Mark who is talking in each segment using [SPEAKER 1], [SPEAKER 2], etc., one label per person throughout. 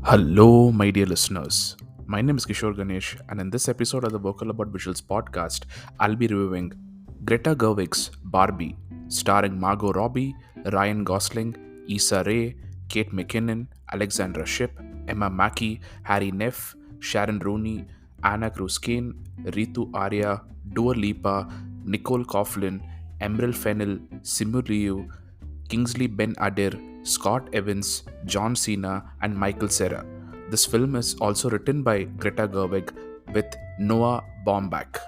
[SPEAKER 1] Hello, my dear listeners. My name is Kishore Ganesh, and in this episode of the Vocal About Visuals podcast, I'll be reviewing Greta Gerwig's Barbie, starring Margot Robbie, Ryan Gosling, Issa, Kate McKinnon, Alexandra Shipp, Emma Mackey, Harry Neff, Sharon Rooney, Cruz, Ritu, Arya, Lipa, Nicole Coughlan, Emerald Fennell, Simu, Kingsley, Ben-Adir, Scott Evans, John Cena, and Michael Cera. This film is also written by Greta Gerwig with Noah Baumbach.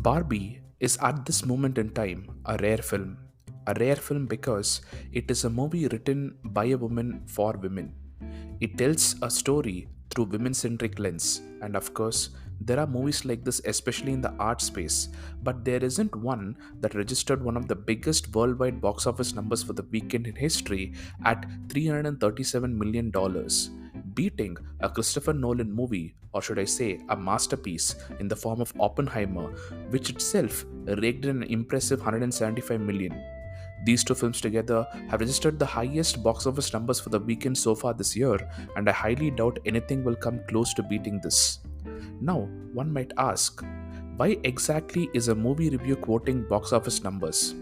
[SPEAKER 1] Barbie is at this moment in time a rare film. A rare film because it is a movie written by a woman for women. It tells a story through women centric lens, and of course, there are movies like this, especially in the art space, but there isn't one that registered one of the biggest worldwide box office numbers for the weekend in history at $337 million, beating a Christopher Nolan movie, or should I say, a masterpiece in the form of Oppenheimer, which itself raked in an impressive 175 million. These two films together have registered the highest box office numbers for the weekend so far this year, and I highly doubt anything will come close to beating this. Now, one might ask, why exactly is a movie review quoting box office numbers?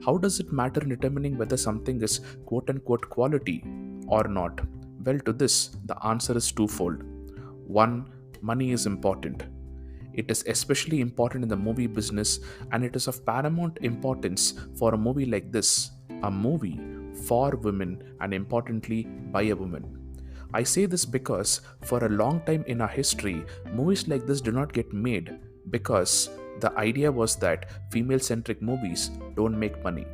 [SPEAKER 1] How does it matter in determining whether something is quote unquote quality or not? Well, to this, the answer is twofold. One, money is important. It is especially important in the movie business, and it is of paramount importance for a movie like this, a movie for women and importantly by a woman. I say this because for a long time in our history, movies like this do not get made because the idea was that female centric movies don't make money.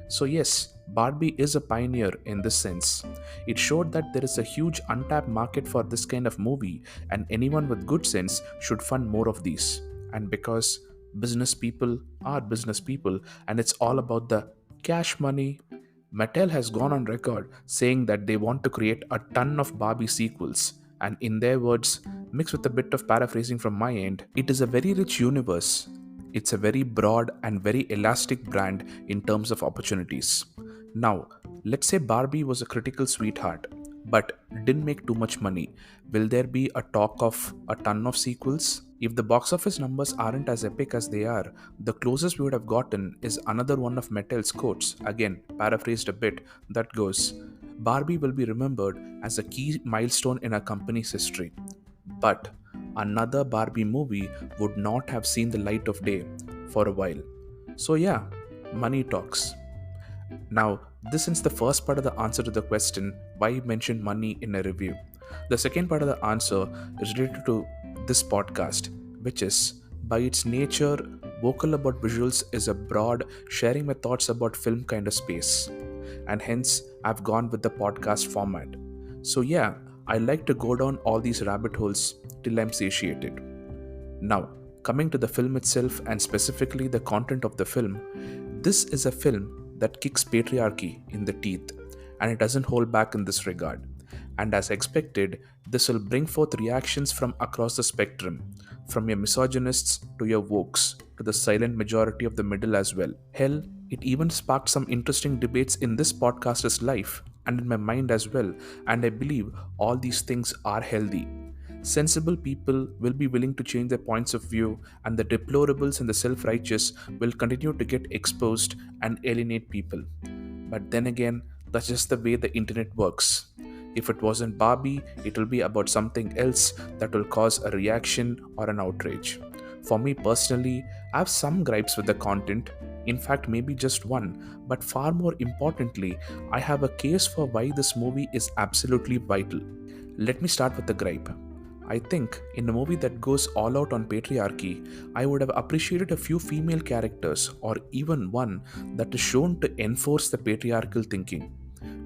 [SPEAKER 1] So, yes, Barbie is a pioneer in this sense. It showed that there is a huge untapped market for this kind of movie, and anyone with good sense should fund more of these. And because business people are business people, and it's all about the cash money, Mattel has gone on record saying that they want to create a ton of Barbie sequels. And in their words, mixed with a bit of paraphrasing from my end, it is a very rich universe. It's a very broad and very elastic brand in terms of opportunities. Now, let's say Barbie was a critical sweetheart, but didn't make too much money. Will there be a talk of a ton of sequels? If the box office numbers aren't as epic as they are, the closest we would have gotten is another one of Mattel's quotes, again paraphrased a bit, that goes, Barbie will be remembered as a key milestone in our company's history. But another Barbie movie would not have seen the light of day for a while. So, yeah, money talks. Now, this is the first part of the answer to the question why you mentioned money in a review. The second part of the answer is related to this podcast, which is by its nature, vocal about visuals is a broad sharing my thoughts about film kind of space. And hence, I've gone with the podcast format. So, yeah, I like to go down all these rabbit holes till I'm satiated. Now, coming to the film itself and specifically the content of the film, this is a film that kicks patriarchy in the teeth, and it doesn't hold back in this regard. And as expected, this will bring forth reactions from across the spectrum, from your misogynists to your wokes, to the silent majority of the middle as well. Hell, it even sparked some interesting debates in this podcaster's life and in my mind as well, and I believe all these things are healthy. Sensible people will be willing to change their points of view, and the deplorables and the self righteous will continue to get exposed and alienate people. But then again, that's just the way the internet works. If it wasn't Barbie, it will be about something else that will cause a reaction or an outrage. For me personally, I have some gripes with the content, in fact, maybe just one, but far more importantly, I have a case for why this movie is absolutely vital. Let me start with the gripe. I think in a movie that goes all out on patriarchy, I would have appreciated a few female characters or even one that is shown to enforce the patriarchal thinking.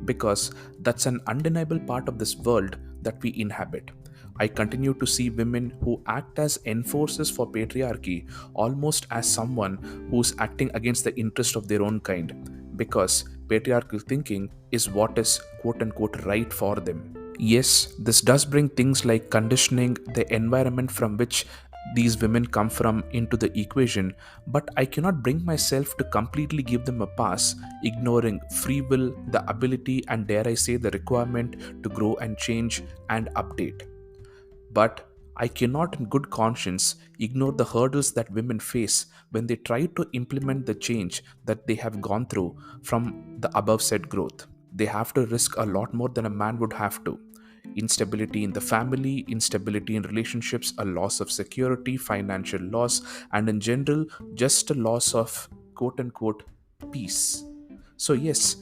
[SPEAKER 1] Because that's an undeniable part of this world that we inhabit. I continue to see women who act as enforcers for patriarchy almost as someone who's acting against the interest of their own kind, because patriarchal thinking is what is quote unquote right for them. Yes, this does bring things like conditioning, the environment from which these women come from into the equation, but I cannot bring myself to completely give them a pass, ignoring free will, the ability, and dare I say, the requirement to grow and change and update. But I cannot, in good conscience, ignore the hurdles that women face when they try to implement the change that they have gone through from the above said growth. They have to risk a lot more than a man would have to. Instability in the family, instability in relationships, a loss of security, financial loss, and in general, just a loss of quote unquote peace. So, yes,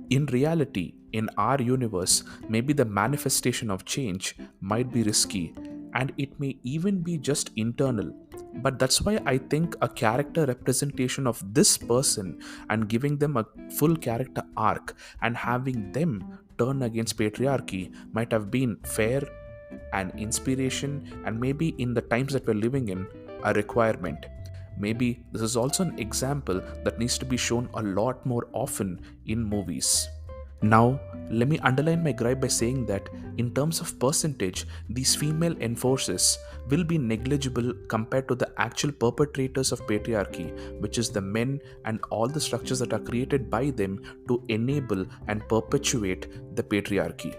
[SPEAKER 1] in reality, in our universe, maybe the manifestation of change might be risky and it may even be just internal. But that's why I think a character representation of this person and giving them a full character arc and having them turn against patriarchy might have been fair and inspiration, and maybe in the times that we're living in, a requirement. Maybe this is also an example that needs to be shown a lot more often in movies. Now, let me underline my gripe by saying that, in terms of percentage, these female enforcers will be negligible compared to the actual perpetrators of patriarchy, which is the men and all the structures that are created by them to enable and perpetuate the patriarchy.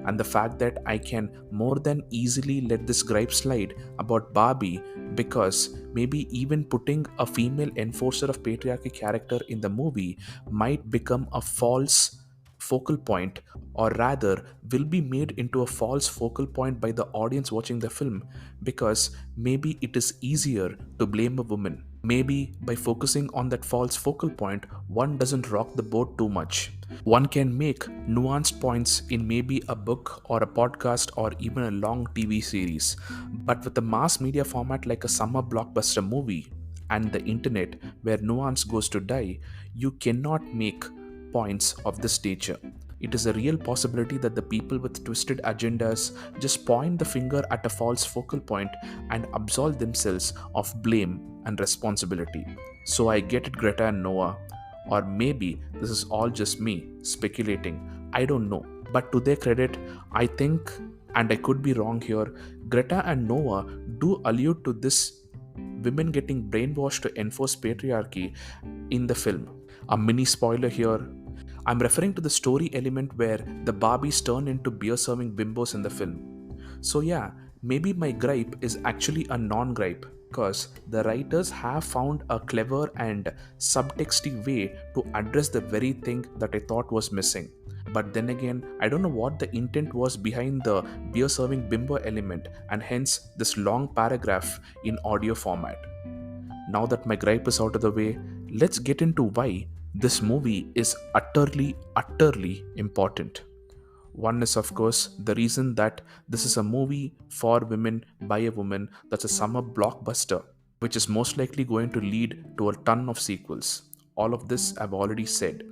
[SPEAKER 1] And the fact that I can more than easily let this gripe slide about Barbie, because maybe even putting a female enforcer of patriarchy character in the movie might become a false focal point, or rather will be made into a false focal point by the audience watching the film, because maybe it is easier to blame a woman. Maybe by focusing on that false focal point, one doesn't rock the boat too much. One can make nuanced points in maybe a book or a podcast or even a long TV series, but with a mass media format like a summer blockbuster movie and the internet where nuance goes to die, you cannot make points of this nature. It is a real possibility that the people with twisted agendas just point the finger at a false focal point and absolve themselves of blame and responsibility. So I get it, Greta and Noah, or maybe this is all just me speculating. I don't know. But to their credit, I think, and I could be wrong here, Greta and Noah do allude to this women getting brainwashed to enforce patriarchy in the film. A mini spoiler here, I'm referring to the story element where the Barbies turn into beer serving bimbos in the film. So, yeah, maybe my gripe is actually a non gripe, because the writers have found a clever and subtexty way to address the very thing that I thought was missing. But then again, I don't know what the intent was behind the beer serving bimbo element, and hence this long paragraph in audio format. Now that my gripe is out of the way, let's get into why this movie is utterly important. One is, of course, the reason that this is a movie for women by a woman, that's a summer blockbuster, which is most likely going to lead to a ton of sequels. All of this I've already said.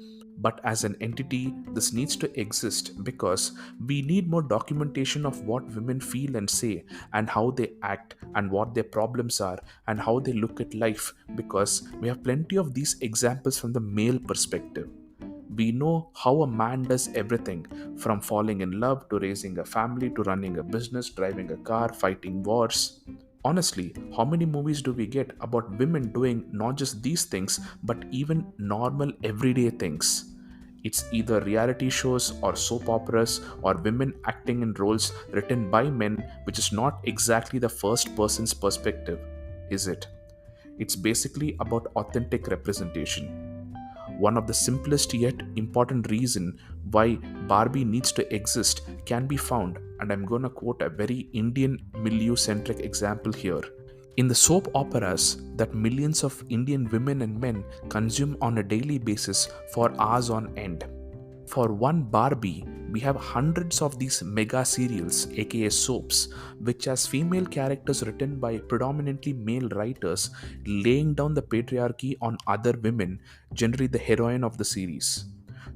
[SPEAKER 1] But as an entity, this needs to exist because we need more documentation of what women feel and say, and how they act, and what their problems are, and how they look at life, because we have plenty of these examples from the male perspective. We know how a man does everything, from falling in love to raising a family to running a business, driving a car, fighting wars. Honestly, how many movies do we get about women doing not just these things but even normal everyday things? It's either reality shows or soap operas or women acting in roles written by men, which is not exactly the first person's perspective, is it? It's basically about authentic representation. One of the simplest yet important reason why Barbie needs to exist can be found, and I'm gonna quote a very Indian milieu centric example here. In the soap operas that millions of Indian women and men consume on a daily basis for hours on end. For one Barbie, we have hundreds of these mega serials, aka soaps, which has female characters written by predominantly male writers laying down the patriarchy on other women, generally the heroine of the series.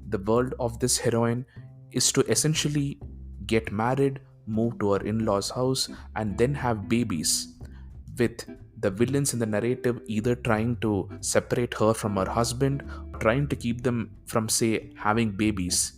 [SPEAKER 1] The world of this heroine is to essentially get married, move to her in law's house, and then have babies, with the villains in the narrative either trying to separate her from her husband, trying to keep them from, say, having babies,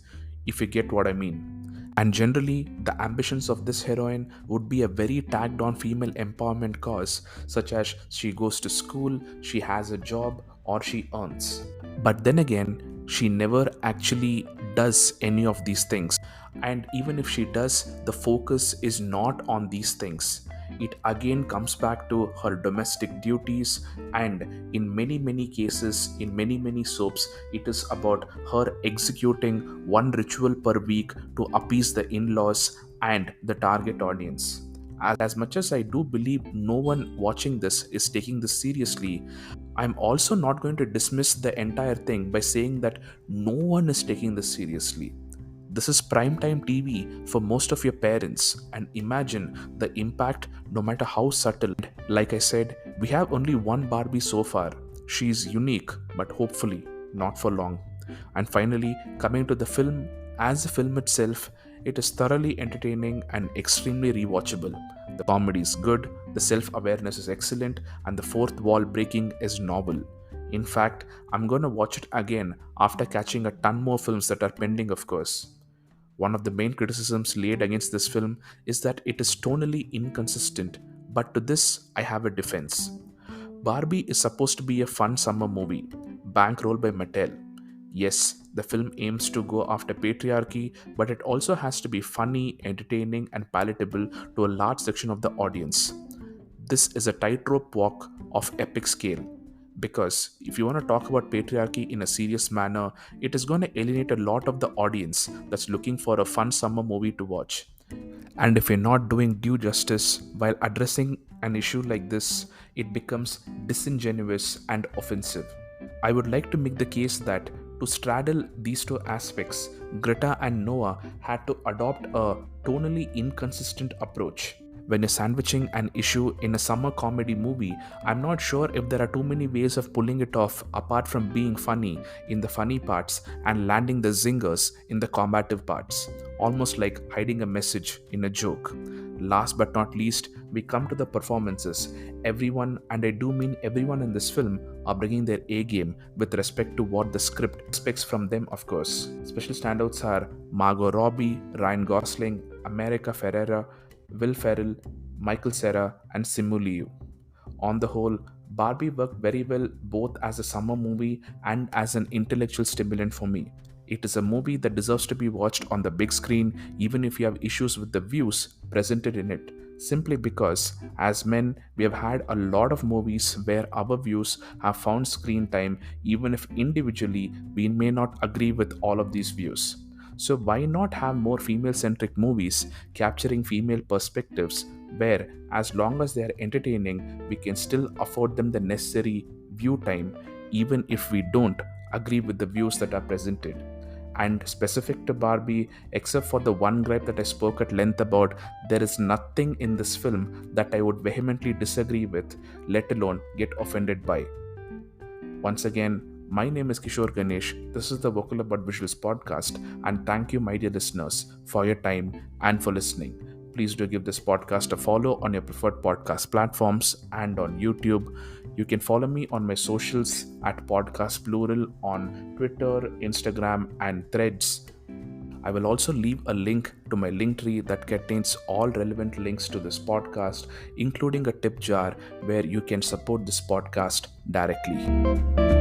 [SPEAKER 1] if you get what I mean. And generally, the ambitions of this heroine would be a very tagged on female empowerment cause, such as she goes to school, she has a job, or she earns. But then again, she never actually does any of these things. And even if she does, the focus is not on these things. It again comes back to her domestic duties, and in many cases, in many soaps, it is about her executing one ritual per week to appease the in laws and the target audience. As much as I do believe no one watching this is taking this seriously, I'm also not going to dismiss the entire thing by saying that no one is taking this seriously. This is primetime TV for most of your parents, and imagine the impact no matter how subtle. Like I said, we have only one Barbie so far. She's unique, but hopefully not for long. And finally, coming to the film, as a film itself, it is thoroughly entertaining and extremely rewatchable. The comedy is good, the self awareness is excellent, and the fourth wall breaking is novel. In fact, I'm gonna watch it again after catching a ton more films that are pending, of course. One of the main criticisms laid against this film is that it is tonally inconsistent, but to this, I have a defense. Barbie is supposed to be a fun summer movie, bankrolled by Mattel. Yes, the film aims to go after patriarchy, but it also has to be funny, entertaining, and palatable to a large section of the audience. This is a tightrope walk of epic scale. Because if you want to talk about patriarchy in a serious manner, it is going to alienate a lot of the audience that's looking for a fun summer movie to watch. And if you're not doing due justice while addressing an issue like this, it becomes disingenuous and offensive. I would like to make the case that to straddle these two aspects, Greta and Noah had to adopt a tonally inconsistent approach. When you're sandwiching an issue in a summer comedy movie, I'm not sure if there are too many ways of pulling it off apart from being funny in the funny parts and landing the zingers in the combative parts, almost like hiding a message in a joke. Last but not least, we come to the performances. Everyone, and I do mean everyone in this film, are bringing their A game with respect to what the script expects from them, of course. Special standouts are Margot Robbie, Ryan Gosling, America Ferrera, Will Ferrell, Michael Cera, and Simu. On the whole, Barbie worked very well both as a summer movie and as an intellectual stimulant for me. It is a movie that deserves to be watched on the big screen even if you have issues with the views presented in it. Simply because, as men, we have had a lot of movies where our views have found screen time even if individually we may not agree with all of these views. So, why not have more female centric movies capturing female perspectives where, as long as they are entertaining, we can still afford them the necessary view time, even if we don't agree with the views that are presented? And specific to Barbie, except for the one gripe that I spoke at length about, there is nothing in this film that I would vehemently disagree with, let alone get offended by. Once again, my name is Kishore Ganesh. This is the Vocal About Visuals podcast, and thank you, my dear listeners, for your time and for listening. Please do give this podcast a follow on your preferred podcast platforms and on YouTube. You can follow me on my socials at Podcast Plural on Twitter, Instagram, and Threads. I will also leave a link to my LinkTree that contains all relevant links to this podcast, including a tip jar where you can support this podcast directly.